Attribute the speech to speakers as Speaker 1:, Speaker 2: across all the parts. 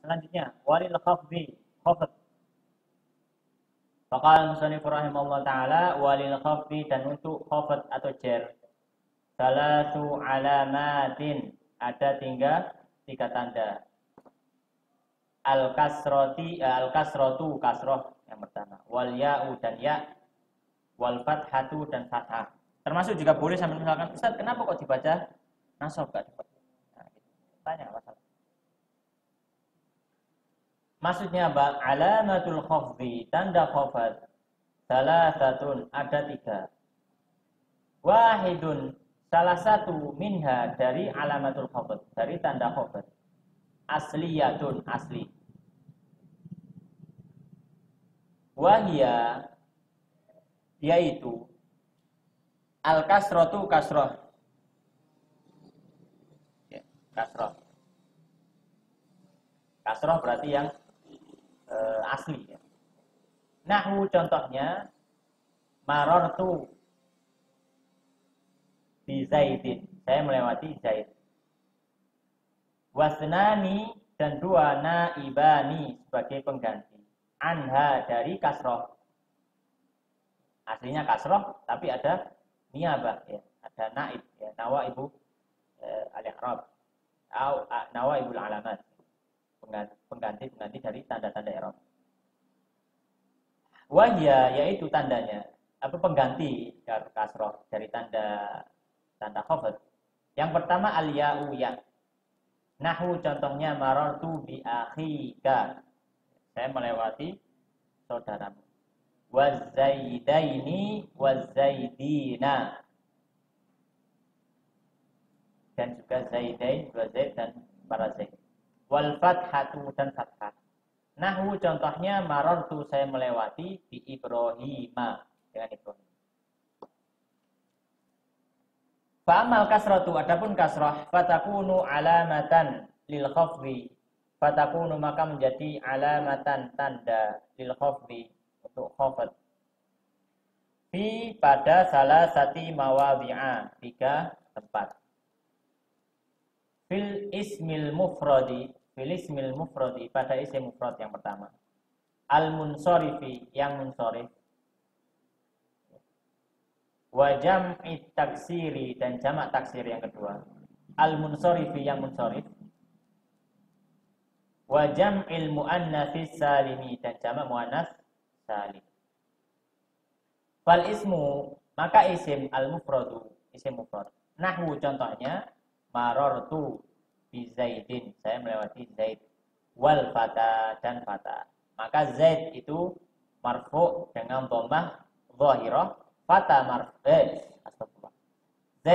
Speaker 1: Selanjutnya walil khafdi khafd. Faqala musannif rahimahullah taala walil khafdi, dan untuk khafd atau jar salatu alamatin ada tiga tanda. Al kasrotu kasroh yang pertama, wal ya'u dan ya, wal fathatu dan fathah. Termasuk juga boleh sambil misalkan, Ustaz kenapa kok dibaca nasab gak dibaca? Nah, gitu. Tanya masalah. Maksudnya apa? Alamatul khafdi, tanda khafad. Salasatun, ada tiga. Wahidun, salah satu minha dari alamatul khafad, dari tanda khafad. Asliyatun, asli. Wahia, yaitu al kasrotu kasroh. Ya, kasroh. Kasroh berarti yang asli. Ya. Nahwu contohnya marortu bi Zaidin, saya melewati Zaid. Wasnani, dan dua naibani sebagai pengganti. Anha, dari kasroh. Aslinya kasroh tapi ada niabah, ya. Ada naib, ya. Nawaibu al-i'rab atau nawaibul alamat, pengganti dari tanda-tanda i'rab. Wahya, yaitu tandanya apa, pengganti kasroh dari tanda khafd. Yang pertama al-ya'u, ya. Nahwu contohnya marartu bi akhika, saya melewati saudaramu. Wazaidaini wazaidina, dan juga zaidain, dua zaid dan para zaid. Wal fathatu, dan fathah. Nahwu contohnya marartu, saya melewati bi Ibrahima, dengan Ibrahim. Fa'amal kasratu, adapun kasrah, fatakunu alamatan lil khafdi, fatakunu maka menjadi alamatan, tanda, lil khafdi, untuk khafd. Fi, pada salah sati mawadhi'a, tiga tempat. Fil ismil mufradi, pada isim mufrad yang pertama. Al munsorifi, yang munsorif. Wa jam'i taksiri, dan jamak taksir yang kedua. Al munsorifi, yang munsorif. Wa jam'il muannatsis salimi, dan jamak muannats salim. Fal ismu, maka isim al mufradu, isim mufrad. Nahwu contohnya marartu bi Zaidin, saya melewati Zaid. Wal fata, dan fata. Maka Zaid itu marfu dengan dhammah zahirah, fata astagfirullah. Z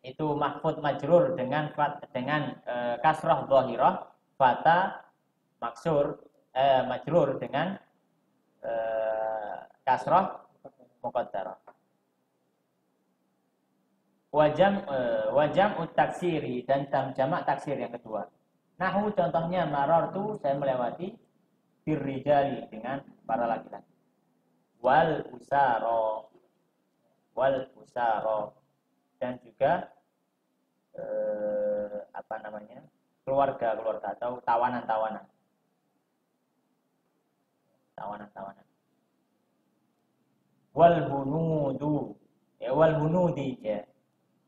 Speaker 1: itu mahfud majrur dengan kasrah zahirah, fata maksur majrur dengan kasrah muqaddarah. Wajam taksiri, dan jamak taksir yang kedua. Nahwu contohnya marartu, saya melewati birrijali, dengan para laki-laki. Wal usaro, dan juga keluarga atau tawanan. Wal bunudu, ya, wal bunudi, ya.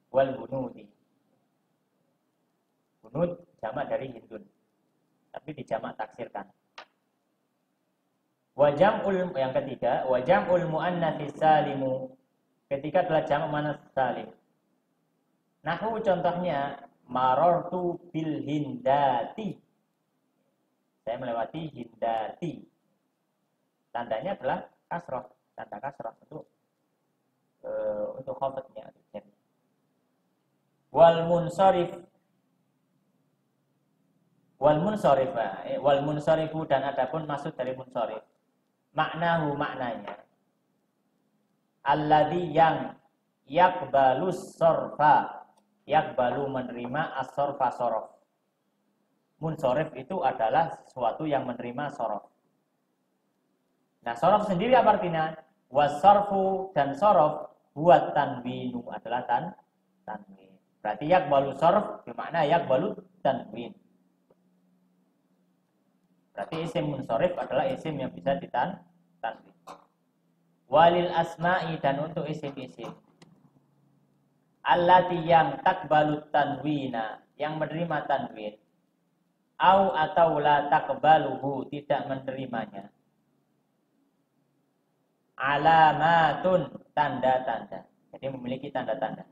Speaker 1: Wal bunudi. Bunud jamak dari hindun, tapi dijamak taksirkan. Wajamul, yang ketiga, wajamul muannatsis salimu, ketika telah jamak muannats salim. Nahwu contohnya marartu bil hindati, saya melewati hindati. Tandanya adalah kasroh, tanda kasroh untuk khafdnya. Wal munsorifu, dan adapun maksud dari munsharif, maknanya alladzi, yang yakbalus sorfa, yakbalu menerima as-sorfa, sorof. Munsharif itu adalah sesuatu yang menerima sorof. Nah, sorof sendiri apa artinya? Wassorfu, dan sorof buat tanwinu, adalah tanwin. Berarti yakbalu sorf bermakna yakbalu tanwin. Berarti isim munsharif adalah isim yang bisa ditanwin. Walil asma'i, dan untuk isim-isim allati yang takbalut tanwina, yang menerima tanwin, au atau la takbaluhu, tidak menerimanya, alamatun, tanda-tanda, jadi memiliki tanda-tanda,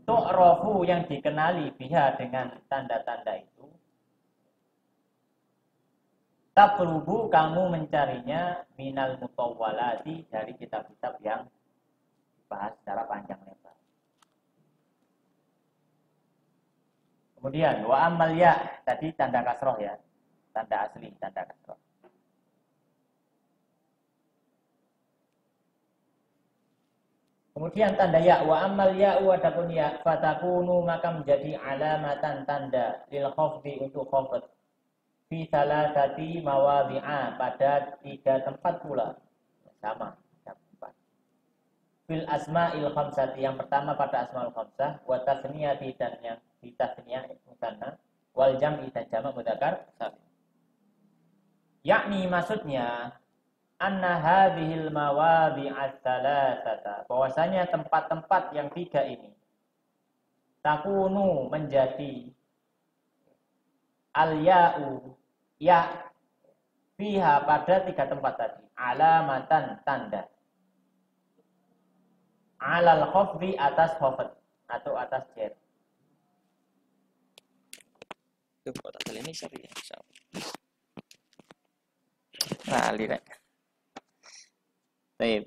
Speaker 1: tu'rafu, yang dikenali biha, dengan tanda-tanda itu, tatlubu, kamu mencarinya, minal mutawwalati, dari kitab-kitab yang bahas secara panjang lebar. Kemudian wa amal ya, tadi tanda kasroh ya, tanda asli, tanda kasroh. Kemudian tanda ya, wa amal ya, adapun ya, fatakunu, maka menjadi alamatan, tanda, lil khafdi, untuk khafd, fi salasati mawadhi'a, pada 3 tempat pula, sama. Fil asma'il khamsati, yang pertama pada asma'ul khamsah, wa tasniyati, dan yang di tasniyah musanna, wal jam'i, dan jamak mudzakkar salim. Yakni maksudnya anna hadhil mawadhi'ats tsalatsata, bahwasanya tempat-tempat yang 3 ini takunu, menjadi al-ya'u, ya, fiha, pada 3 tempat tadi, alamatan, tanda, alal khafdi, atas khafd atau atas jar.
Speaker 2: Tuh, kotak ini seri ya. Lali rek. Baik.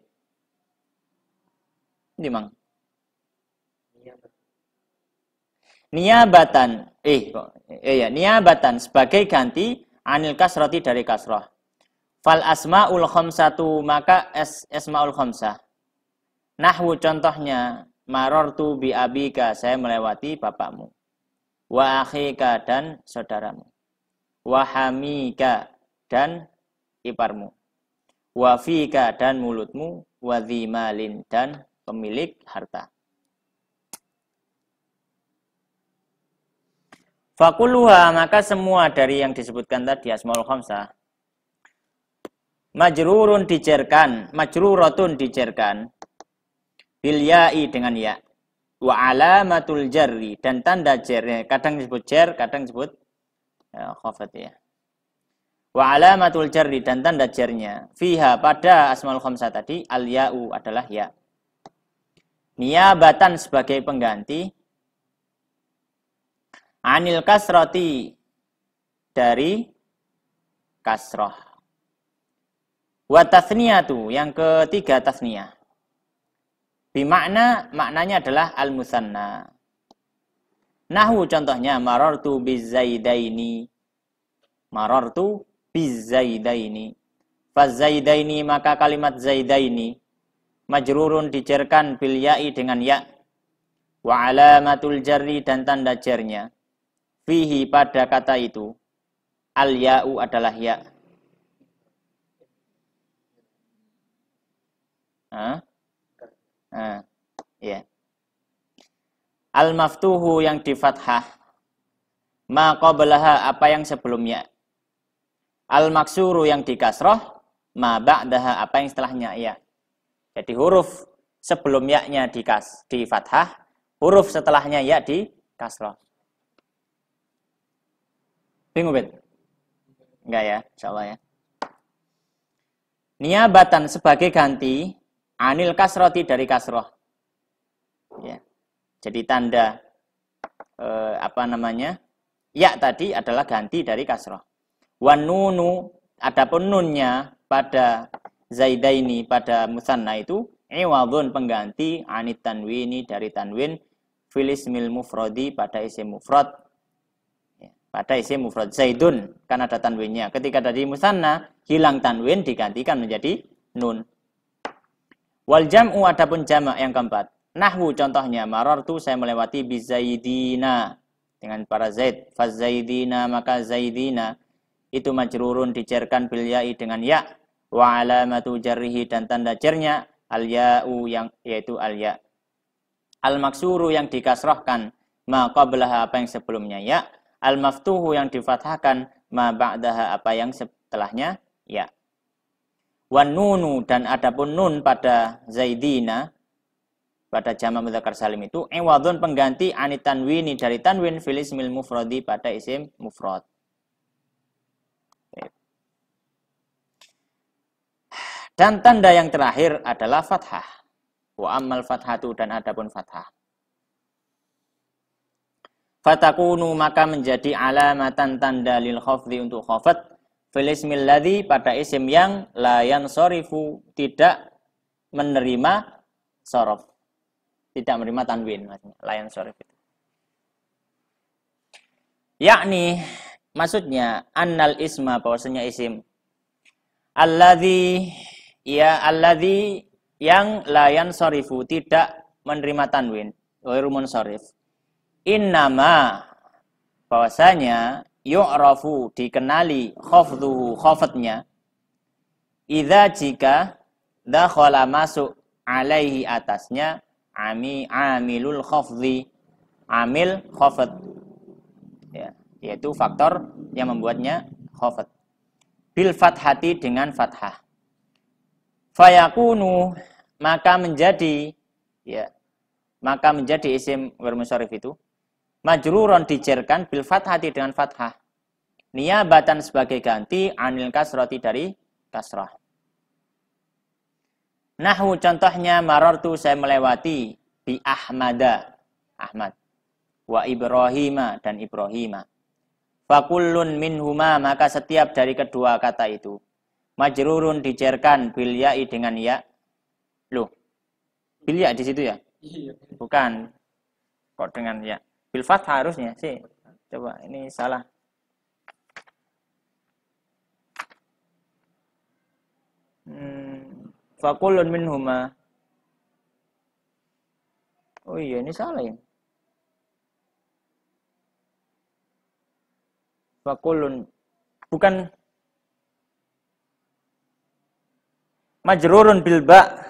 Speaker 2: Ini mang. Niabatan. Niabatan, sebagai ganti anil kasrati, dari kasrah. Fal asmaul khamsatu, maka asmaul khamsah. Nahwu, contohnya, marortu bi abika, saya melewati bapakmu. Wa akhika, dan saudaramu. Wa hamika, dan iparmu. Wa fika, dan mulutmu. Wa dhimalin, dan pemilik harta. Fakuluha, maka semua dari yang disebutkan tadi asmaul khamsah, majrurun, dijerkan, majruratun, dijerkan, bil ya'i, dengan ya, wa alamatul jarri, dan tanda jar, kadang disebut jar, kadang disebut khafat ya. Wa alamatul jarri, dan tanda jarnya, fiha, pada asmaul khamsah tadi, al ya'u, adalah ya. Niabatan, sebagai pengganti anil kasrati, dari kasroh. Wa tasniyatu, yang ketiga tasniyah. Bimakna, maknanya adalah al-musanna. Nahwu, contohnya, marartu bizaidaini. Marartu bizaidaini. Fazaidaini, maka kalimat zaidaini majrurun, dijerkan, bil ya'i, dengan ya. Wa alamatul jarri, dan tanda jarnya, fihi, pada kata itu, al ya'u, adalah ya. Ya. Al maftuhu, yang di fathah, ma qablaha, apa yang sebelumnya. Al maksuru, yang di kasroh, ma ba'daha, apa yang setelahnya ya. Jadi huruf sebelum ya-nya di fathah, huruf setelahnya ya di kasroh. Bingung, Bet? Enggak ya, insyaallah ya. Niabatan, sebagai ganti anil kasroti, dari kasroh. Ya. Jadi tanda ya tadi adalah ganti dari kasroh. Wan nunu, adapun nunnya pada zaidaini, pada musanna itu, iwadun, pengganti anit tanwini, dari tanwin, fil ismil mufradi, pada isim mufrad. Pada isim mufrad, zaidun, kan ada tanwinnya. Ketika dari musanna hilang tanwin, digantikan menjadi nun. Wal jam'u, adapun jamak yang keempat. Nahwu, contohnya, marartu, saya melewati bizaidina, dengan para zaid. Fazaidina, maka zaidina itu majrurun, dijarkan bil ya'i, dengan ya. Wa alamatu jarrihi, dan tanda jarnya al ya'u, yang yaitu al ya. Al maksuru, yang dikasrohkan, ma qablaha, apa yang sebelumnya ya. Al-maftuhu yang difathahkan ma ba'daha apa yang setelahnya ya. Wan nunu dan adapun nun pada zaidina pada jamak mudzakkar salim itu iwadun pengganti anit tanwini dari tanwin fil ismil mufradi pada isim mufrad. Dan tanda yang terakhir adalah fathah. Wa ammal fathatu dan adapun fathah. Fatakunu maka menjadi alamatan tanda lil khafdi untuk khafat fil ismil ladzi pada isim yang la yansarifu tidak menerima sorof. Tidak menerima tanwin maksudnya, la yansarif itu. Yakni maksudnya annal isma bahwasanya isim alladzi yang la yansarifu tidak menerima tanwin, ghairu munsharif. Innama bahwasanya yu'rafu dikenali khafduhu khafatnya idza jika dakhala masuk alaihi atasnya amilul khafdhi amil khafat ya, yaitu faktor yang membuatnya khafat bil fathati dengan fathah fayakunu maka menjadi isim ghair munsharif itu majruron dijerkan bil fathati dengan fathah niyabatan sebagai ganti anil kasrati dari kasrah. Nahwu contohnya marartu saya melewati bi Ahmada Ahmad wa Ibrahima dan Ibrahima. Fakullun minhuma maka setiap dari kedua kata itu majrurun dijerkan bil ya'i dengan ya. Loh. Bil ya di situ ya? Bukan. Kok dengan ya? Bil fathah harusnya sih. Coba ini salah. Fakullun minhuma. Oh iya, ini salah ya. Fakullun. Bukan. Majrurun bil ba.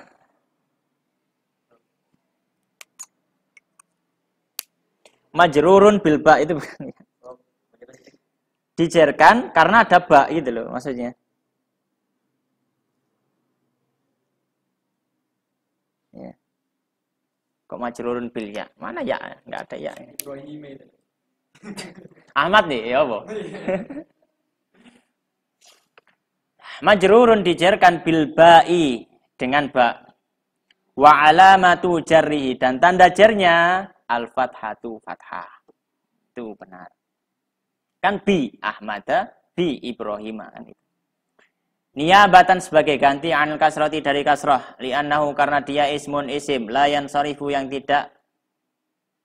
Speaker 2: Majrurun bil ba itu bukan. Dijerkan karena ada ba gitu loh maksudnya. Ya. Kok majrurun bil ya? Mana ya? Enggak ada ya. Ahmad nih, ya apa? Majrurun dijerkan bil ba'i dengan ba. Wa alamatu jarrihi dan tanda jarnya al fathatu fathah. Itu benar. Kan bi Ahmada bi Ibrahim kan itu. Niyabatan sebagai ganti anil kasrati dari kasrah li'annahu karena dia ismun isim la yansarifu yang tidak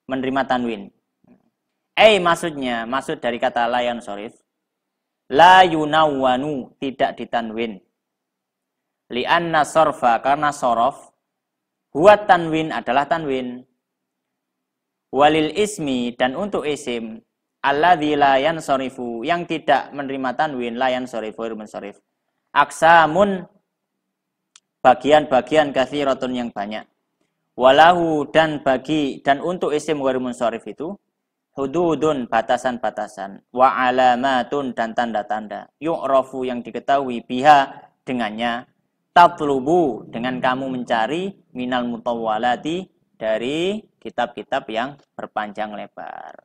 Speaker 2: menerima tanwin. Maksudnya maksud dari kata la yansarif la yunawwanu tidak ditanwin. Li'anna sarfa karena sorof huwa tanwin adalah tanwin. Walil ismi dan untuk isim alladzi la yansarifu yang tidak menerima tanwin la yansarifu munsharif. Aksamun bagian-bagian katsiratun yang banyak. Walahu dan untuk isim ghair munsharif itu hududun batasan-batasan wa alamatun dan tanda-tanda yu'rafu yang diketahui biha dengannya tatlubu dengan kamu mencari minal mutawwalati dari kitab-kitab yang berpanjang lebar.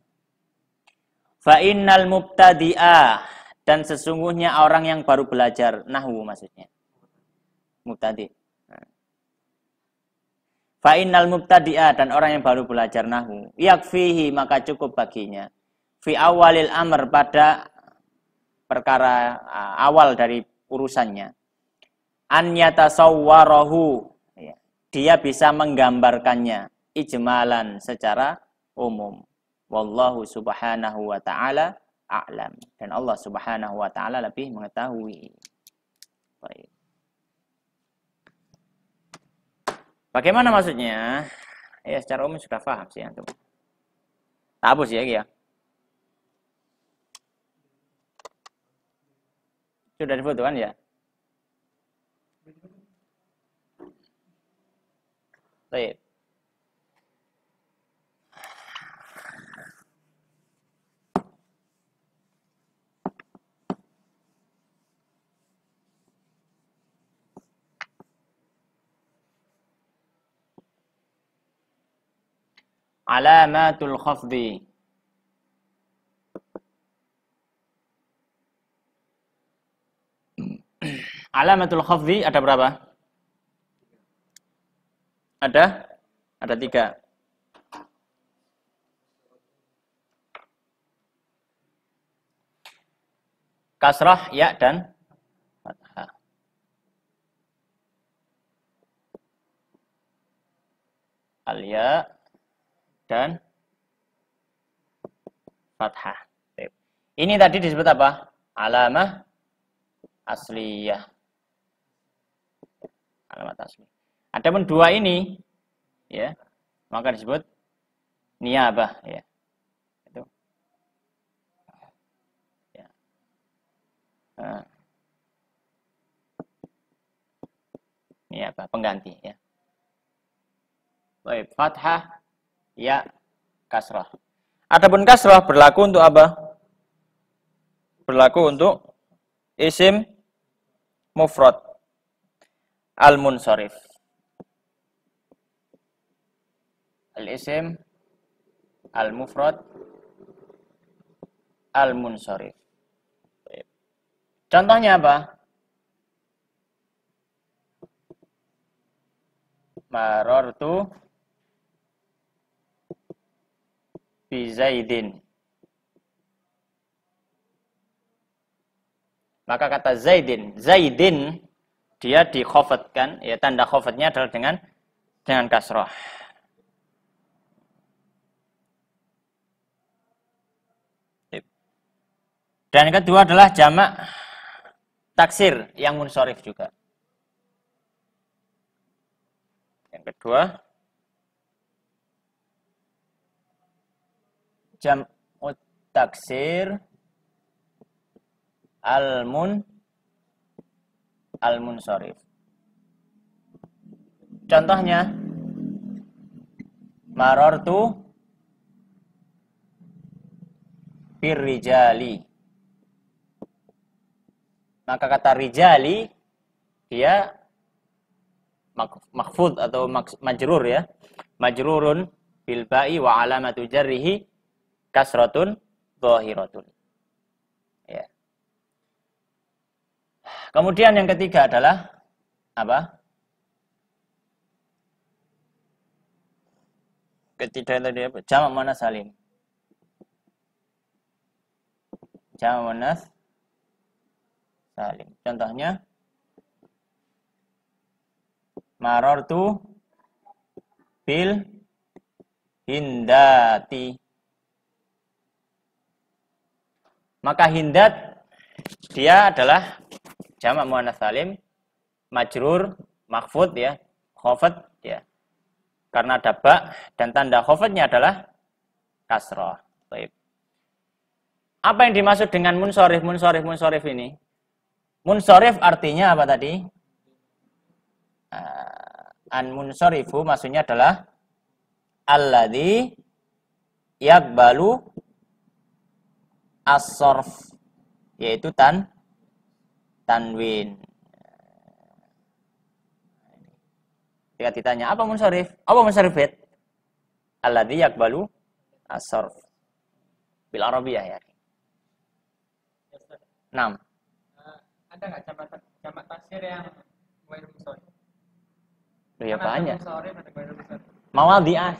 Speaker 2: Fa innal mubtadi'ah dan sesungguhnya orang yang baru belajar nahwu maksudnya. Mubtadi. Fa innal mubtadi'a dan orang yang baru belajar nahwu yakfihi maka cukup baginya fi awalil amr pada perkara awal dari urusannya an yatasawwarahu dia bisa menggambarkannya ijmalan secara umum. Wallahu subhanahu wa ta'ala a'lam. Dan Allah subhanahu wa ta'ala lebih mengetahui. Baik. Bagaimana maksudnya? Ya secara umum sudah paham sih antum. Hapus ya. Sudah difoto kan ya? Baik. Alamatul khafdi. Alamatul khafdi ada berapa? Ada 3. Kasrah, ya, dan fathah. Al-ya dan fathah. Ini tadi disebut apa? Alamah asliyah. Alamat asli. Adapun 2 ini, ya, maka disebut niyabah, ya. Itu. Ya. Niyabah, pengganti, ya. Baik, fathah, ya, kasrah. Adapun kasrah berlaku untuk apa? Berlaku untuk isim mufrad al-munsharif. Al-isim al-mufrad al-munsharif. Contohnya apa? Marartu bi Zaidin. Maka kata Zaidin dia dikhafatkan, ya, tanda khafatnya adalah dengan kasrah. Dan yang kedua adalah jamak taksir yang munsharif juga. Yang kedua jamak taksir al-munsharif. Contohnya marartu birrijali. Maka kata rijali dia makhfud atau majrur, ya. Majrurun bil ba'i wa alamatu jarrihi kasratun dhahiratun. Ya. Kemudian yang ketiga adalah apa? Ketiga tadi apa? Jamak muannats salim. Jamak muannats salim. Contohnya marartu bil hindati. Maka hindat dia adalah jamak muannats salim, majrur, makhfud, ya, khafat, ya. Karena ada ba dan tanda khafatnya adalah kasrah. Baik. Apa yang dimaksud dengan munsharif ini? Munsharif artinya apa tadi? An-munsharifu maksudnya adalah alladzi yaqbalu as-sarf, yaitu tanwin. Jika ditanya apa munsharif? Apa munsharif? Alladzi yaqbalu as-sarf bil arabiyah, ya. 6.
Speaker 3: Ada nggak jamak taksir yang ghairu munsharif?
Speaker 2: Ya banyak.
Speaker 3: Mawadhi'ah.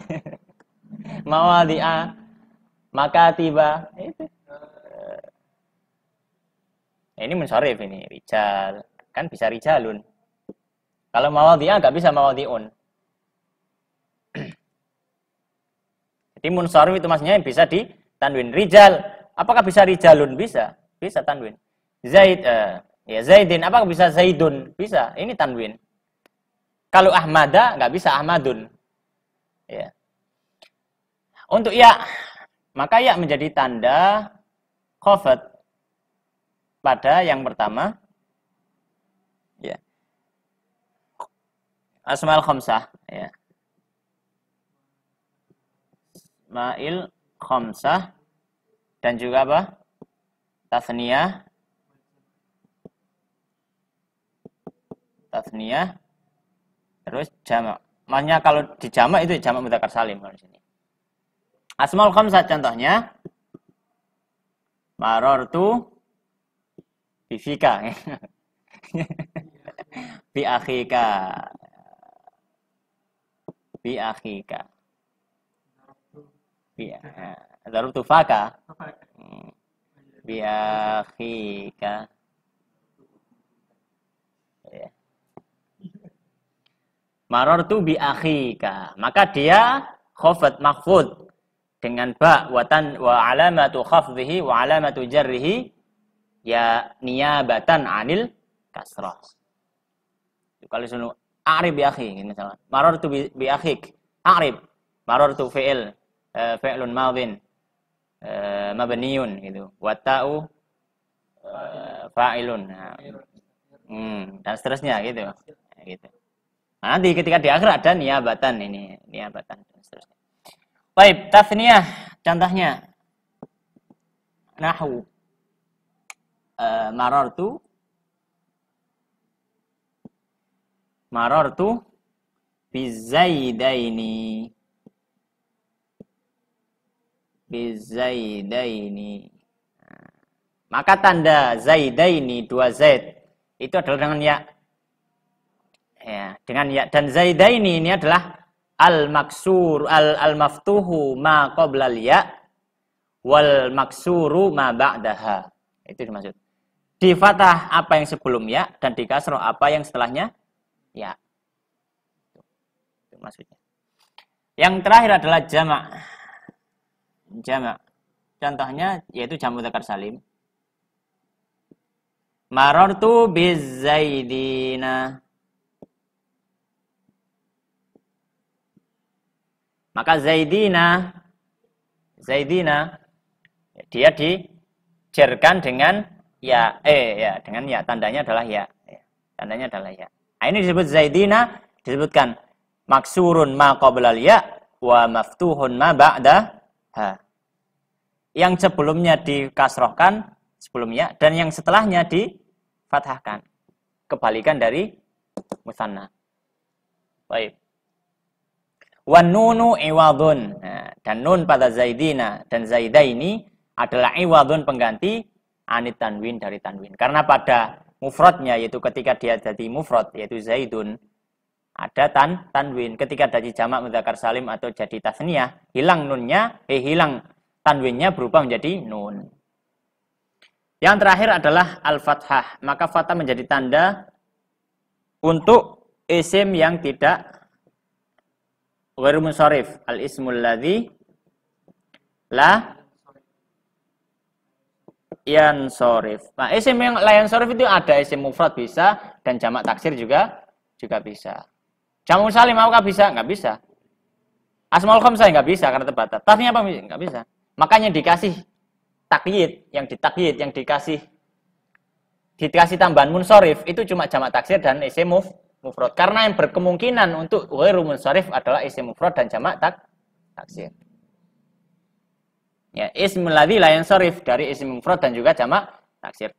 Speaker 2: Mawadhi'ah, makatiba, itu. Ini munsharif ini, rijal. Kan bisa rijalun. Kalau mawadhi'ah enggak bisa mawadhi'un. Jadi munsharif itu maksudnya bisa di tanwin. Rijal, apakah bisa rijalun? Bisa. Bisa tanwin. Ya Zaidin, apakah bisa Zaidun? Bisa. Ini tanwin. Kalau Ahmada nggak bisa Ahmadun. Ya. Untuk ya, maka ya menjadi tanda khafat pada yang pertama, ya. Asmaul khamsah, ya. Asmaul khamsah dan juga apa? Tasniyah, terus jamak. Maksudnya kalau di jamak itu jamak mudzakkar salim kalau di sini. Asmaul khamsah contohnya marartu bifika. Bi akhika. Bi akhika. Bi darabtu faka. Bi akhika. Ya. Marartu bi akhika. Maka dia khafat mahfud dengan ba watan wa alamatu khafdhihi wa alamatu jarrihi ya niyabatan anil kasrah. Kalau sunu a'rib bi akhi misalnya. Marartu bi akhik. A'rib. Marartu fi'il fi'lun madhin mabniyun gitu. Wa ta'u fa'ilun. Dan seterusnya gitu. Gitu. Nah, nanti ketika di akhir ada niyabatan ini, niyabatan dan seterusnya. Baik, tasniyah contohnya. Nahwu marartu bizaidaini maka tanda zaidaini dua zaid itu adalah dengan ya. Ya, dengan ya dan zaidaini ini adalah al-maksur al-maftuhu ma qabla al-ya wal maksuru ma ba'daha. Itu dimaksud. Di fathah apa yang sebelum ya dan di kasroh apa yang setelahnya ya. Itu maksudnya. Yang terakhir adalah jamak. Jamak. Contohnya yaitu jamu dzakar salim. Marartu bizaidina. Maka zaidina dia dijerkan dengan ya dengan ya tandanya adalah ya. Tandanya adalah ya. Nah, ini disebut zaidina disebutkan maksurun ma qablal ya wa maftuhun ma ba'da ha. Yang sebelumnya dikasrohkan sebelumnya dan yang setelahnya difathahkan. Kebalikan dari musanna. Baik. Wan nunu iwadun. Nah, dan nun pada zaidina dan zaidaini adalah iwadun pengganti anit tanwin dari tanwin. Karena pada mufradnya yaitu ketika dia jadi mufrad yaitu zaidun ada tanwin. Ketika jadi jamak mudzakkar salim atau jadi tasniyah hilang nunnya hilang tanwinnya berubah menjadi nun. Yang terakhir adalah al-fathah. Maka fathah menjadi tanda untuk isim yang tidak ghairu munsharif, al-ismul ladzi la yansharif. Nah, isim yang la yansharif itu ada isim mufrad bisa dan jamak taksir juga bisa. Jamu salim apakah bisa? Enggak bisa. Asmaul khamsah enggak bisa karena terbatas. Tasnya apa? Enggak bisa. Makanya dikasih takyid, yang dikasih tambahan munsharif itu cuma jamak taksir dan isim mufrad. Karena yang berkemungkinan untuk ghairu munsharif adalah isim mufrad dan jamak taksir. Ya, ismul ladzi la yansharif dari isim mufrad dan juga jamak taksir.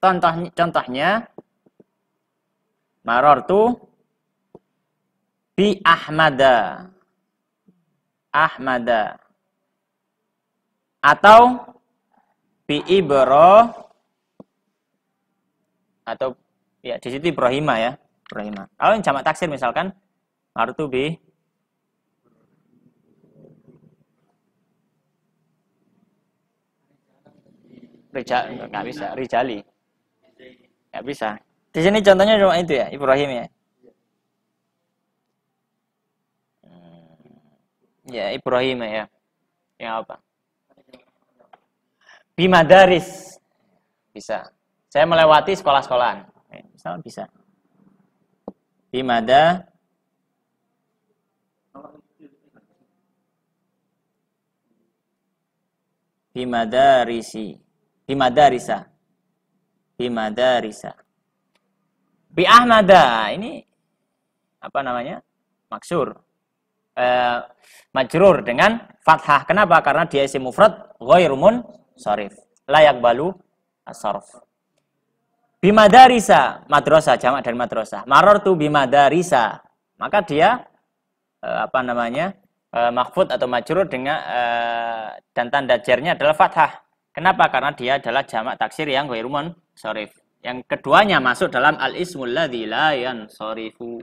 Speaker 2: Contohnya marartu bi Ahmada atau bi atau ya di situ Ibrahima ya. Ibrahima. Kalau yang jamak taksir misalkan marartu bi nggak bisa, rijali. Nggak bisa. Di sini contohnya cuma itu ya, Ibrahim ya. Ya, Ibrahim ya. Yang apa? Bimadaris. Bisa. Saya melewati sekolah-sekolahan. Misalnya bisa. Bimadarisa. Bi Ahmada ini apa namanya? Maksur. Majrur dengan fathah. Kenapa? Karena dia isim mufrad ghairu munsharif. La yaqbalu as-sarf. Bimadarisa, madrasah jamak dari madrasah. Marartu bimadarisa. Maka dia apa namanya? Makhfud atau majrur dengan dan tanda jarnya adalah fathah. Kenapa? Karena dia adalah jamak taksir yang ghairu munsharif. Yang keduanya masuk dalam al-ismul ladzi la yansarifu.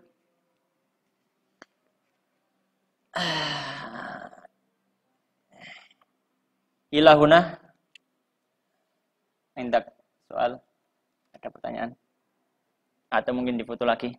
Speaker 2: Ilahuna. Indak soal, ada pertanyaan? Atau mungkin difoto lagi?